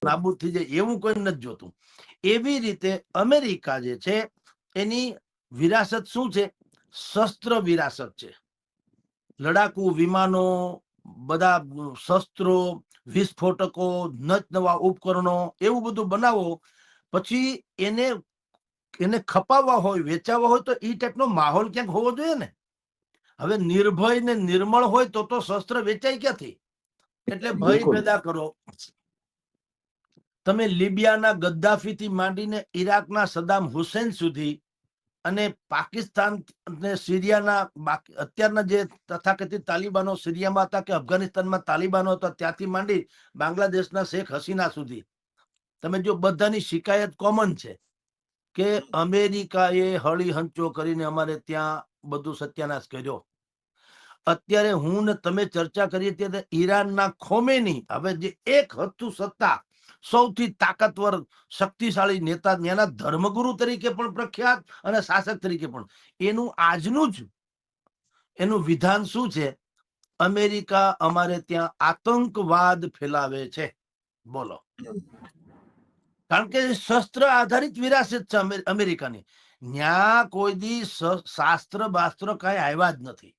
નાબૂદ થઈ જાય એવું કોઈ નથી જોતું. એવી રીતે અમેરિકા જે છે એની વિરાસત શું છે? શસ્ત્ર વિરાસત છે. લડાકુ વિમાનો, બધા શસ્ત્રો, વિસ્ફોટકો, નવા ઉપકરણો, એવું બધું બનાવો. પછી એને ખપાવવા હોય, વેચાવવા હોય તો એ ટાઈપનો માહોલ ક્યાંક હોવો જોઈએ ને. હવે નિર્ભય ને નિર્મળ હોય તો શસ્ત્ર વેચાય ક્યાંથી? એટલે ભય પેદા કરો. તમે લિબિયાના ગદ્દાફી થી માંડીને ઈરાકના સદામ હુસેન સુધી અને પાકિસ્તાન ને સિરિયાના અત્યારના જે તથાકથિત તાલિબાનો સિરિયામાં હતા કે અફઘાનિસ્તાનમાં તાલિબાનો હતા, ત્યાંથી માંડી બાંગ્લાદેશના શેખ હસીના સુધી તમે જો, બધાની શિકાયત કોમન છે કે અમેરિકાએ હળી હંચો કરીને અમારે ત્યાં બધું સત્યાનાશ કર્યો. અત્યારે હું ને તમે ચર્ચા કરીએ ત્યારે ઈરાનના ખોમેની, હવે જે એક હતું સત્તા, સૌથી તાકાતવર શક્તિશાળી નેતા, એના ધર્મગુરુ તરીકે પણ પ્રખ્યાત અને શાસક તરીકે પણ, એનું આજનું જ એનું વિધાન શું છે? અમેરિકા અમારે ત્યાં આતંકવાદ ફેલાવે છે. બોલો. કારણ કે શસ્ત્ર આધારિત વિરાસત છે અમેરિકાની. ન્યા કોઈ દી શાસ્ત્ર બાસ્ત્ર કઈ આવ્યા જ નથી.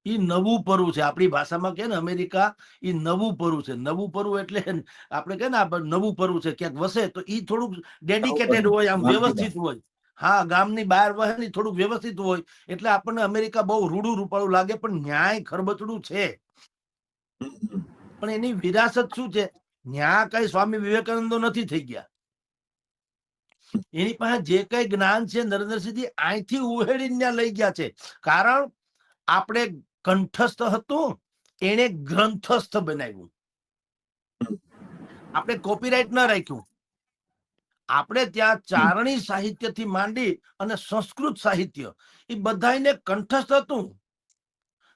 એ નવું પરુ છે. આપણી ભાષામાં કે ને અમેરિકા એ નવું પરુ છે. નવું પરુ એટલે આપણે કે ને નવું પરુ છે, ક્યાંક વસે તો એ થોડુંક ડેડિકેટેડ હોય, આમ વ્યવસ્થિત હોય. હા, ગામની બહાર વહે ને થોડુંક વ્યવસ્થિત હોય એટલે આપણને અમેરિકા બહુ રૂડું રૂપાળું લાગે, પણ ન્યાય ખરબચડું છે. પણ એની વિરાસત શું છે? ન્યા કઈ સ્વામી વિવેકાનંદો નથી થઈ ગયા. એની પાસે જે કઈ જ્ઞાન છે નરેન્દ્રસિંહજી અહીંથી ઉહેડીને લઈ ગયા છે. કારણ આપણે કંઠસ્થ હતું, એને ગ્રંથસ્થ બનાવ્યું. આપણે કોપીરાઇટ ના રાખ્યું. આપણે ત્યાં ચારણી સાહિત્ય થી માંડી અને સંસ્કૃત સાહિત્ય એ બધાને કંઠસ્થ હતું,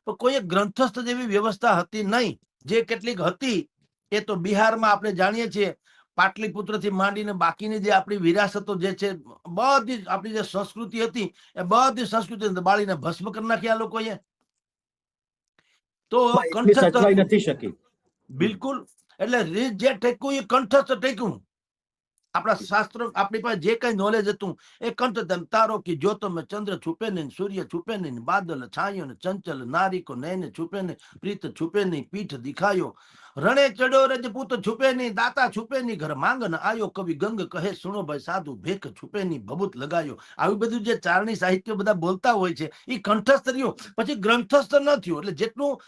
પણ કોઈ ગ્રંથસ્થ જેવી વ્યવસ્થા હતી નહીં. જે કેટલીક હતી એ તો બિહારમાં આપણે જાણીએ છીએ, પાટલીપુત્ર થી માંડીને બાકીની જે આપણી વિરાસતો જે છે, બધી આપણી જે સંસ્કૃતિ હતી એ બધી સંસ્કૃતિ બાળીને ભસ્મ કરી નાખ્યા લોકોએ. તો કંઠસ્થ નથી શકી. બિલકુલ. એટલે જે ટેકવું એ કંઠસ્થ ટેકવું. આપણા શાસ્ત્રો, આપણી પાસે જે કઈ નોલેજ હતું એ કંઠ. તારો કે જ્યોતો મેં ચંદ્ર છુપે નહીં, સૂર્ય છુપે નહીં, બાદલ છાયો ને ચંચલ નારી કો નૈને છુપે નહીં, પ્રીત છુપે નહીં, પીઠ દિખાયો, રણે ચડ્યો રજપૂત છુપે નહીં, દાતા છુપે નહીં, ઘર માંગન આયો, કવિ ગંગ કહે સુનો ભાઈ સાધુ, ભેખ છુપે નહીં, ભભૂત લગાયો. આવી બધું જે ચારણી સાહિત્ય બધા બોલતા હોય છે એ કંઠસ્થ રહ્યું, પછી ગ્રંથસ્થ ન થયું. એટલે જેટલું